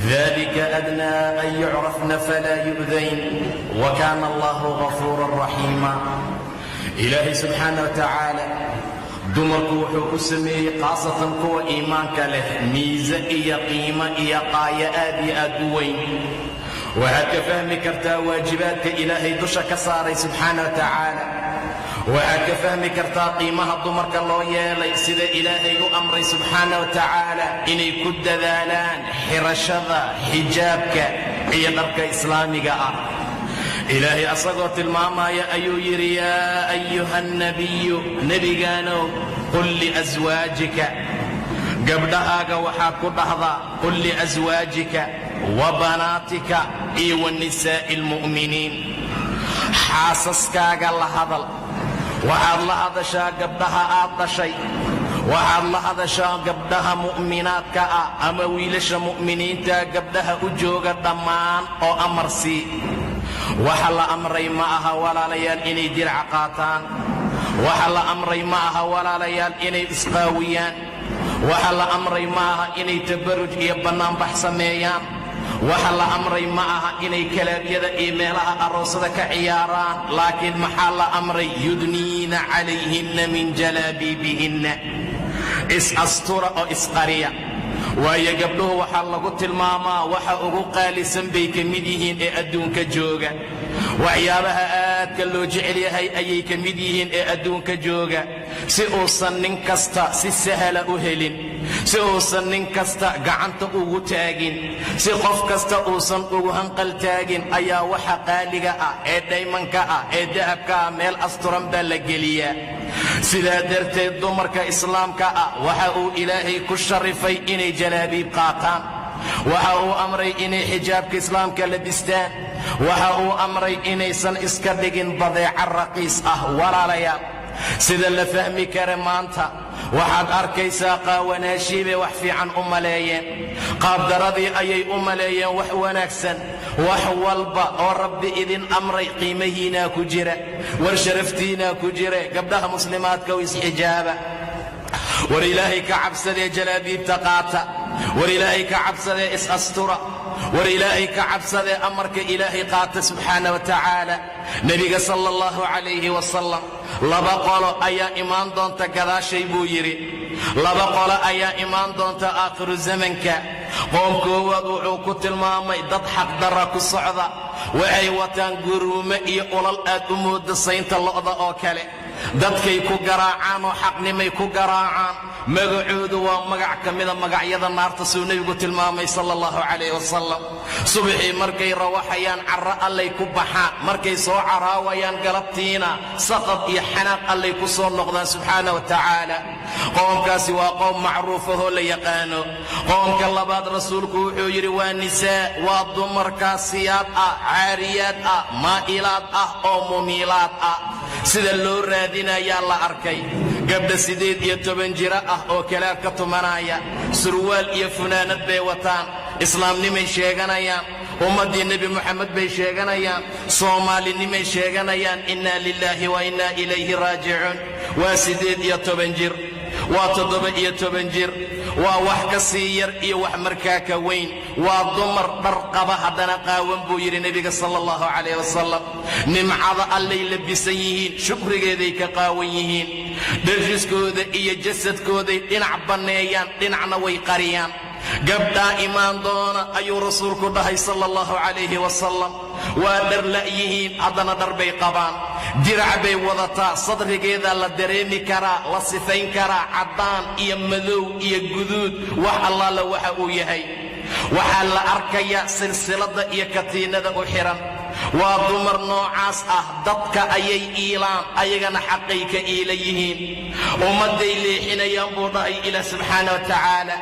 ذلك أدنى أن يعرفن فلا يؤذين وكان الله غفورا رحيما. إلهي سبحانه وتعالى dumarku wuxuu u sameeyey khaasatan kuwa iimaanka leh miise iyo qiimo iyo qaayo aad iyo aad u weyn. waxaad ka fahmi kartaa waajibaadka ilaahay dusha ka saaray subxaana wa tacaala. waxaad ka fahmi kartaa qiimaha dumarka loo yeelay sida ilaahay u amray subxaana wa tacaala inay ku dadaalaan xirashada xijaabka iyo dharka islaamiga ah. ilaahay asagoo tilmaamaya ayuu yidhi yaa ayuha nabiyu nebigaanow qul liaswaajika gabdhahaaga waxaad ku dhahdaa qul liaswaajika wa banaatika iyo wa nisaa'i almu'miniin xaasaskaaga la hadal. waxaad la hadashaa gabdhaha aad dhashay, waxaad la hadashaa gabdhaha mu'minaadka ah ama wiilasha mu'miniinta gabdhaha u jooga dhammaan oo amar sii. waxa la amray ma aha walaalayaal inay dirca qaataan. waxa la amray ma aha walaalayaal inay isqaawiyaan. waxa la amray ma aha inay tabaruj iyo bannaanbax sameeyaan. waxa la amray ma aha inay kalaabyada iyo meelaha aroosada ka ciyaaraan. laakiin maxaa la amray yudniina calayhinna min jalaabiibihinna, is-astura oo isqariya. waayo gabdhuhu waxaa lagu tilmaamaa waxa ugu qaalisan bay ka mid yihiin ee adduunka jooga. waxyaabaha aadka loo jecel yahay ayay ka mid yihiin ee adduunka jooga, si uusan nin kasta si sahla u helin, si uusan nin kasta gacanta ugu taagin, si qof kasta uusan ugu hanqal taagin ayaa waxa qaaliga ah ee dhaymanka ah ee dahabka ah meel asturan baa la geliyaa. sidaa darteed dumarka islaamka ah waxa uu ilaahay ku sharifay inay jalaabiib qaataan. waxa uu amray inay xijaabka islaamka labistaan. waxa uu amray inaysan iska dhigin badeeca raqiis ah. walaalayaal sida la fahmi kara maanta waxaad arkaysaa qaawanaashii bay wax fiican u maleeyeen, qaabdaradii ayay u maleeyeen wax wanaagsan. wax walba oo rabbi idin amray qiimahiinaa ku jira, war sharaftiinaa ku jira. gabdhaha muslimaadka u isxijaaba, war ilaahay ka cabsadee jalaabiibta qaata, war ilaahay ka cabsadee is-astura, war ilaahay ka cabsadee amarka ilaahay qaata subxaana wa tacaala. nebiga sala allahu calayhi wasalam laba qolo ayaa imaan doonta gadaashay buu yidhi. laba qolo ayaa imaan doonta aakhiru zamanka. qoom koowaad wuxuu ku tilmaamay dad xaqdarra ku socda. waxay wataan guruume iyo ulal aad u mooda saynta lo'da oo kale. dadkay ku garaacaan oo xaqnimay ku garaacaan. magacoodu waa magac ka mida magacyada naarta suu nebigu tilmaamay sala allahu calayh wasalam. subaxii markay rawaxayaan carro allay ku baxaan, markay soo caraawayaan galabtiina saqad iyo xanaaq allay ku soo noqdaan subxaana wa tacaala. qoomkaasi waa qoom macruufahoo la yaqaano. qoomka labaad rasuulku wuxuu yidhi waa nisaa, waa dumar kaasiyaad ah, caariyaad ah, maa'ilaad ah oo mumiilaad ah. sida loo raadinayaa la arkay gabdha 18 jira ah oo kalaab ka tumanaya, surwaal iyo funaanad bay wataan, islaamnimay sheeganayaan, ummaddii nebi moxamed bay sheeganayaan, soomaalinimay sheeganayaan. innaa lilaahi wa innaa ilayhi raajicuun. waa 18 jir, waa 17 jir, waa wax ka sii yar iyo wax markaa ka weyn. waa dumar dhar qaba haddana qaawan buu yidhi nebiga sala allahu calayh wasalam. nimcada allay labisan yihiin, shukrigeeday ka qaawan yihiin. dharfiskooda iyo jasadkooday dhinac banneeyaan, dhinacna way qariyaan. gabdhaa imaan doona ayuu rasuulku dhahay sala allahu calayhi wasalam. waa dhar la'yihiin haddana dhar bay qabaan, dirac bay wadataa, sadrigeedaa la dareemi karaa, la sifayn karaa, caddaan iyo madow iyo guduud, wax allaala waxa uu yahay. waxaa la arkayaa silsilada iyo katiinada u xihan. waa dumar noocaas ah, dadka ayay iilaan, ayagana xaqay ka iila yihiin. ummadday leexinayaan buu dhahay ilaah subxaana wa tacaala.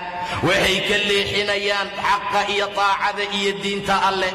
waxay ka leexinayaan xaqa iyo taacada iyo diinta alleh.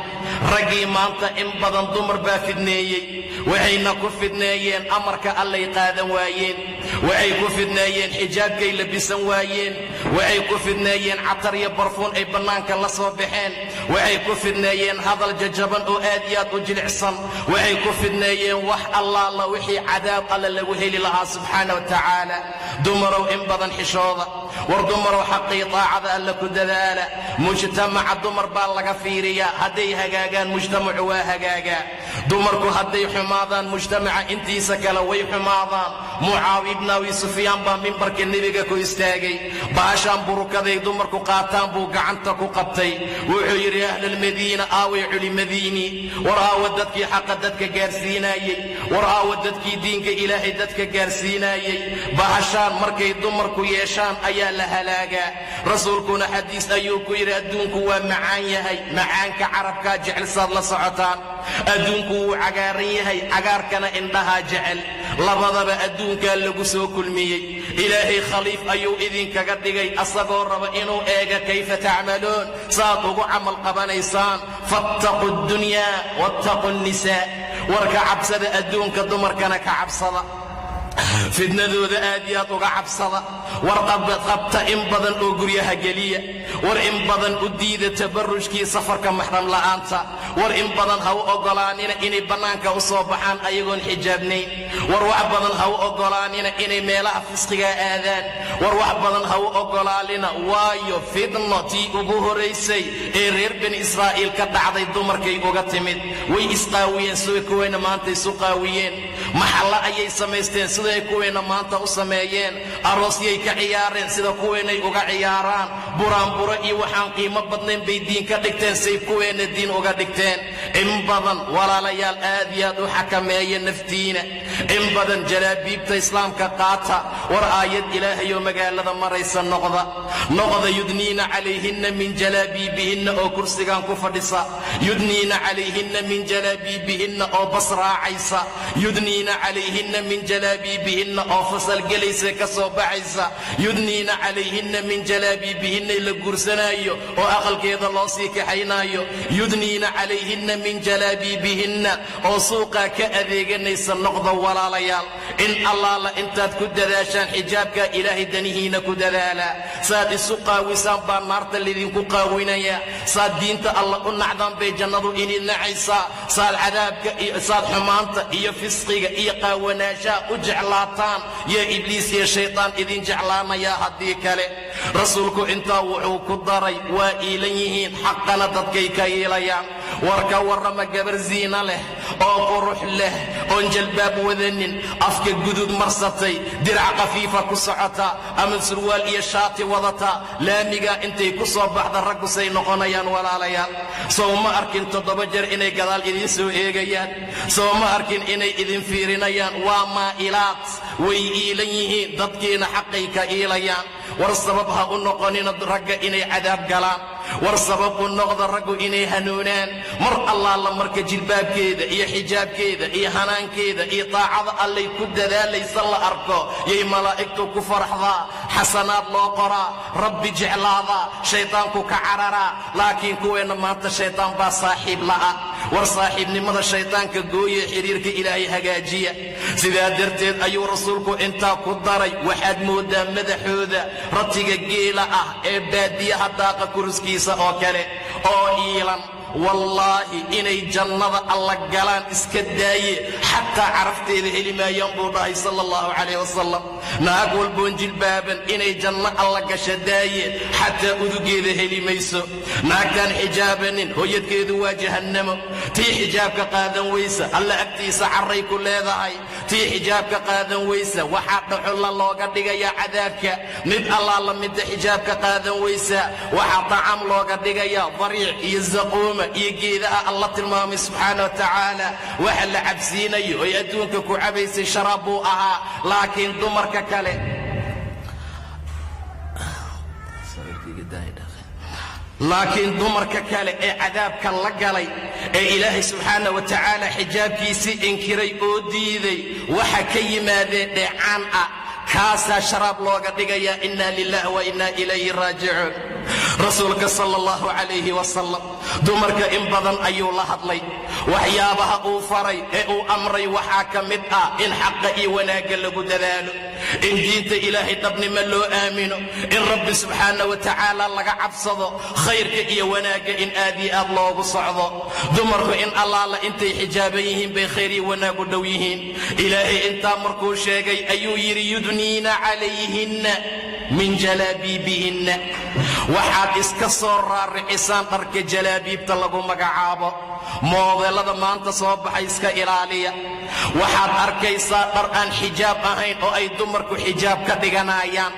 raggii maanta in badan dumar baa fidneeyey, waxayna ku fidneeyeen amarka allay qaadan waayeen, waxay ku fidneeyeen xijaabkay labisan waayeen, waxay ku fidneeyeen catar iyo barfuun ay bannaanka la soo baxeen, waxay ku fidneeyeen hadal jajaban oo aad iyo aad u jilicsan, waxay ku fidneeyeen wax allaala wixii cadaab alle lagu heli lahaa subxaana wa tacaala. dumarow in badan xishooda, war dumarow xaqii taacada alle ku dadaala. mujtamaca dumar baa laga fiiriyaa, hadday hagaagaan mujtamacu waa hagaagaa. dumarku hadday xumaadaan mujtamaca intiisa kale way xumaadaan. mucaawiya ibn abi sufyaan baa mimbarka nebiga ku istaagay, baashaan burukaday dumarku qaataan buu gacanta ku qabtay. wuxuu yidhi ahlulmadiina aaway culimadiinii, war aawa dadkii xaqa dadka gaarsiinaayey, war aawa dadkii diinka ilaahay dadka gaarsiinaayey. bahashaan markay dumarku yeeshaan ayaa la halaagaa. rasuulkuna xadiis ayuu ku yidhi adduunku waa macaan yahay, macaanka carabkaa jecel saad la socotaan. adduunku wuu cagaaran yahay, cagaarkana indhahaa jecel. labadaba adduunkaa lagu soo kulmiyey. ilaahay khaliif ayuu idinkaga dhigay asagoo raba inuu eega kayfa tacmaluun, saad ugu camal qabanaysaan. fattaqu ddunyaa wattaqu nnisaa, warka cabsada adduunka, dumarkana ka cabsada. fidnadooda aad iyo aad uga cabsada. war qabta in badan oo guryaha geliya, war in badan u diida tabarrujkii safarka maxram la'aanta, war in badan ha u oggolaanina inay bannaanka u soo baxaan ayagoon xijaabnayn, war wax badan ha u oggolaanina inay meelaha fisqigaa aadaan, war wax badan ha u oggolaanina. waayo fidno tii ugu horaysay ee reer bani israa'iil ka dhacday dumarkay uga timid. way isqaawiyeen sida kuwayna maanta isu qaawiyeen, maxalla ayay samaysteen siday kuwayna maanta u sameeyeen, aroosyay ka ciyaareen sida kuwaynay uga ciyaaraan, buraanburo iyo waxaan qiimo badnayn bay diin ka dhigteen say kuwayna diin uga dhigteen. in badan walaalayaal aad iyo aad u xakameeya naftiina, in badan jalaabiibta islaamka qaata. war aayad ilaahayoo magaalada maraysa noqda yudniina calayhinna min jalaabiibihinna oo kursigan ku fadhisa, yudniina calayhinna min jalaabiibihinna oo bas raacaysa, yudniina calayhinna min jalaabiibihinna oo fasal gelaysa ka soo baxaysa, yudniina calayhinna min jalaabiibihinna la guursanaayo oo aqalkeeda loo sii kaxaynaayo, yudniina calayhinna min jalaabiibihinna oo suuqaa ka adeeganaysa. noqda walaalayaal, in allaala intaad ku dadaashaan xijaabka ilaahay danihiina ku dadaala. saad isu qaawisaan baa naarta lidinku qaawinaya, saad diinta alla u nacdaan bay jannadu inid nacaysaa, saad cadaabka iyo saad xumaanta iyo fisqiga iyo qaawanaashaa u jeclaataan yaa ibliis iyo shaytaan idin jeclaanayaa haddii kale. rasuulku intaa wuxuu ku daray waa iilan yihiin, xaqana dadkay ka iilayaan. war ka warrama gabar ziina leh oo qurux leh oon jalbaab wadanin, afka guduud marsatay, dirac khafiifa ku socota ama surwaal iyo shaati wadata, laamigaa intay ku soo baxda raggu say noqonayaan walaalayaal. sow ma arkin 7 jeer inay gadaal idiin soo eegayaan, sow ma arkin inay idin fiirinayaan. waa maa'ilaad, way iilan yihiin, dadkiina xaqay ka iilayaan. war sabab ha u noqonina ragga inay cadaab galaan, war sabab u noqda raggu inay hanuunaan. mar allaala marka jilbaabkeeda iyo xijaabkeeda iyo hanaankeeda iyo taacada allay ku dadaalaysa la arko, yay malaa'igtu ku faraxdaa, xasanaad loo qoraa, rabbi jeclaadaa, shaydaanku ka cararaa. laakiin kuweenna maanta shaydaan baa saaxiib la'a. war saaxiibnimada shaydaanka gooye, xiriirka ilaahay hagaajiya. sidaa darteed ayuu rasuulku intaa ku daray, waxaad moodaa madaxooda ratiga geela ah ee baadiyaha daaqa kuruskiisa oo kale oo iilan. wallaahi inay jannada alla galaan iska daaye, xataa carafteeda heli maayaan buu dhahay sala allahu calayh wasalam. naag walboon jilbaaban inay janno alla gasha daaye, xataa udugeeda heli mayso. naagtaan xijaabanin hooyadkeedu waa jahannamo. tii xijaabka qaadan weysa alla agtiisa carray ku leedahay, tii xijaabka qaadan weysa waxaa dhaxulla looga dhigayaa cadaabka. mid allaala midda xijaabka qaadan weysa waxaa tacaam looga dhigayaa dariic iyo zaquuma iyo geedaha alla tilmaamay subxaana wa tacaala. waxa la cabsiinayo oy adduunka ku cabaysay sharaab buu ahaa. laakiin dumarka kale ee cadaabka la galay ee ilaahay subxaana wa tacaala xijaabkiisii inkiray oo diiday, waxa ka yimaadeen dheecaan ah, kaasaa sharaab looga dhigayaa. inna lillahi wa inna ilayhi raajicuun. rasuulka sala allahu calayhi wasalam dumarka in badan ayuu la hadlay. waxyaabaha uu faray ee uu amray waxaa ka mid ah in xaqa iyo wanaagga lagu dadaalo, in diinta ilaahay dhabnimo loo aamino, in rabbi subxaanahu wa tacaala laga cabsado, khayrka iyo wanaagga in aad iyo aad loogu socdo. dumarku in allaala intay xijaaban yihiin bay khayr iyo wanaag u dhow yihiin. ilaahay intaa markuu sheegay ayuu yidhi yudniina calayhinna min jalaabiibihinna, waxaad iska soo raaricisaan dharka jalaabiibta lagu magacaabo. moodeelada maanta soo baxay iska ilaaliya. waxaad arkaysaa dhar aan xijaab ahayn oo ay dumarku xijaab ka dhiganayaan.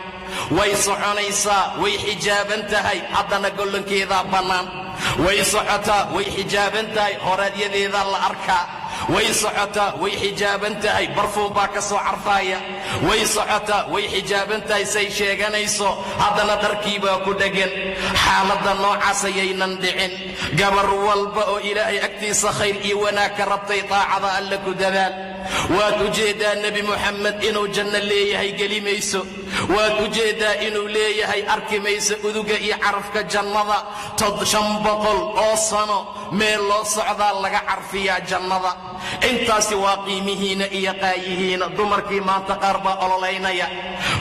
way soconaysaa, way xijaaban tahay, haddana gollonkeedaa bannaan. way socotaa, way xijaaban tahay, horaadyadeedaa la arkaa. way socotaa, way xijaaban tahay, barfuun baa ka soo carfaaya. way socotaa, way xijaaban tahay, say sheeganayso, haddana dharkii baa ku dheggan. xaaladda noocaas ayaynan dhicin. gabar walba oo ilaahay agtiisa khayr iyo wanaag ka rabtay daacada alle ku dadaal. waad u jeeddaa nebi moxamed inuu janno leeyahay geli mayso. waad u jeeddaa inuu leeyahay arki mayso uduga iyo carafka jannada. 500 oo sano meel loo socdaa laga carfiyaa jannada. intaasi waa qiimihiina iyo qaayihiina. dumarkii maanta qaar baa ololaynaya,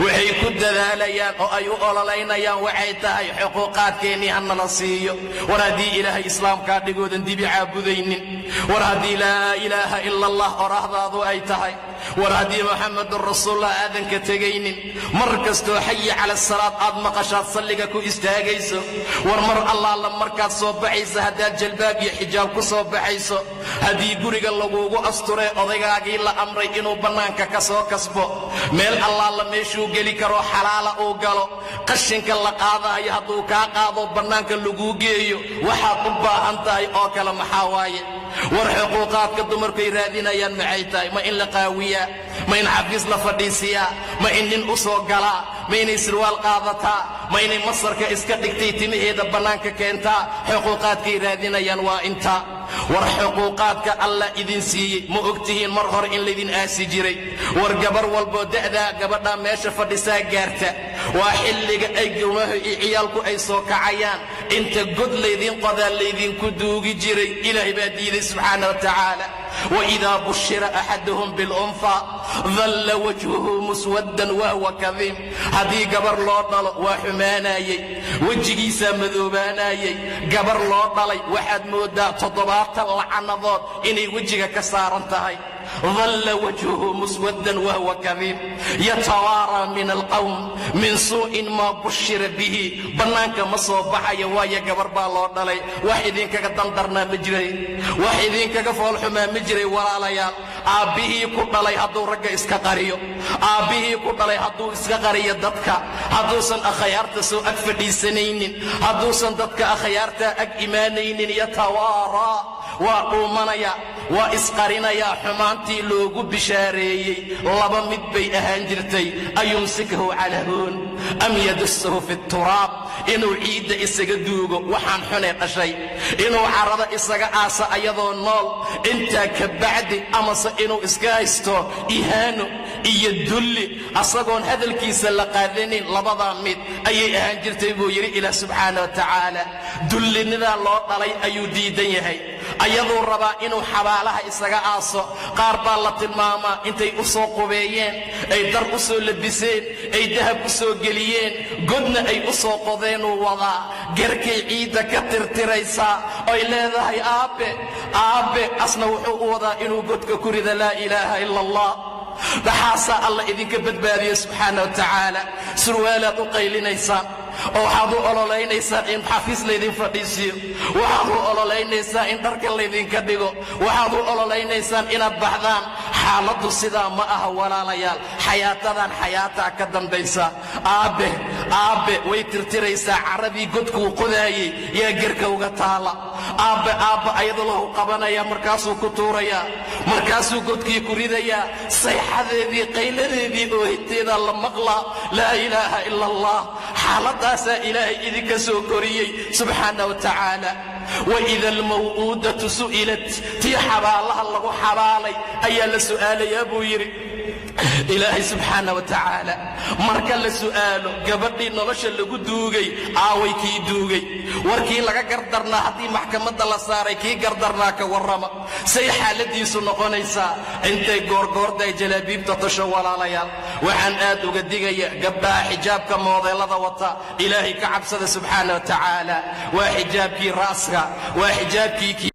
waxay ku dadaalayaan oo ay u ololaynayaan waxay tahay xuquuqaadkeennii hanala siiyo. war haddii ilaahay islaamkaa dhigoodan dibi caabudaynin, war haddii laa ilaaha ila allah orahdaadu ay tahay, war haddii moxamedun rasuulullah aadanka tegaynin, mar kastoo xayi cala asalaad aad maqashaad salliga ku istaagayso, war mar allaala markaad soo baxaysa haddaad jalbaab iyo xijaab ku soo baxayso, haddii guriga laguugu asturee odaygaagii la amray inuu bannaanka ka soo kasbo, meel allaala meeshuu geli karoo xalaala uu galo, qashinka la qaadaayo hadduu kaa qaado bannaanka laguu geeyo, waxaad u baahan tahay oo kale maxaa waaye? war xuquuqaadka dumarkuay raadinayaan maxay tahay? ma in la qaawiyaa? ma in xafiis la fadhiisiyaa? ma in nin u soo galaa? ma inay sirwaal qaadataa? ma inay masarka iska dhigtay timaheeda bannaanka keentaa? xuquuqaadkay raadinayaan waa intaa. war xuquuqaadka allah idin siiyey ma ogtihiin mar hore in laydin aasi jiray? war gabar walboo da'daa gabadhaa meesha fadhisaa gaarta, waa xilliga ay gawmaha iyo ciyaalku ay soo kacayaan. inta god laydin qodaa laydinku duugi jiray. ilaahay baa diiday subxaana wa tacaala. waidaa bushira axaduhum bilunfaa dalla wajhuhu muswaddan wahwa kadiim. haddii gabar loo dhalo waa xumaanayey, wejigiisaa madoobaanayey. gabar loo dhalay waxaad mooddaa 70 lacanadood inay wejiga ka saaran tahay. ظل وجهه مسودا وهو كظيم يتوارى من القوم من سوء ما بشر به. بنانك ما soo baxaya waaya gabar baa loo dhalay, wax idinkaga dandarnaa ma jiray, wax idinkaga foolxumaa ma jiray. walaalayaal, aabbihii ku dhalay hadduu ragga iska qariyo, aabbihii ku dhalay hadduu iska qariyo dadka, hadduusan akhyaarta soo ag fadhiisanaynin, hadduusan dadka akhyaarta ag imaanaynin, yatawaaraa, waa dhuumanaya, waa isqarinayaa. xumaantii loogu bishaareeyey laba mid bay ahaan jirtay: ayumsikahu calaa huun am yadussahu fi turaab. inuu ciidda isaga duugo waxaan xunee dhashay, inuu carrada isaga aasa ayadoo nool intaa ka bacdi, amase inuu iska haysto ihaano iyo dulli asagoon hadalkiisa la qaadanin. labadaa mid ayay ahaan jirtay buu yidhi ilaah subxaana wa tacaala. dullinidaa loo dhalay ayuu diidan yahay, ayaduu rabaa inuu xabaalaha isaga aaso. qaar baa la tilmaamaa intay u soo qubeeyeen, ay dar u soo labiseen, ay dahab u soo geliyeen, godna ay u soo qodeenuu wadaa. garkay ciidda ka tirtiraysaa oy leedahay aabbe aabbe, asna wuxuu u wadaa inuu godka ku rida laa ilaaha ila allah. dhaxaasaa alla idinka badbaadiya subxaana wa tacaala. surwaalaad u qaylinaysaan oo waxaad u ololaynaysaa in xafiis laydin fadhiisiyo, waxaad u ololaynaysaa in dharka laydinka dhigo, waxaad u ololaynaysaa inaad baxdaan. xaaladdu sidaa ma aha walaalayaal. xayaatadan xayaataa ka dambaysa. aabbe aabbe way tirtiraysaa carradii godkuu qodaayey yaa garka uga taala. aabbe aabbe ayadoo lahu qabanaya, markaasuu ku tuurayaa, markaasuu godkii ku ridayaa. sayxadeedii qayladeedii oohinteedaa la maqlaa laa ilaaha ila allah. xaaladaasaa ilaahay idinka soo koriyey subxaana wa tacaala. waida almaw'uudatu su'ilat, tii xabaalaha lagu xabaalay ayaa la su'aalayaa buu yidhi ilaahay subxaana wa tacaala. marka la su'aalo gabadhii nolosha lagu duugay, aaway kii duugay? warkii laga gardarnaa haddii maxkamadda la saaray kii gardarnaa ka warrama say xaaladiisu noqonaysaa intay goorgoorday jalaabiibta tasho walaalayaal waxaan aad uga digaya gabdhaha xijaabka moodeelada wata ilaahay ka cabsada subxaana wa tacaala waa xijaabkii raaska waa xijaabkii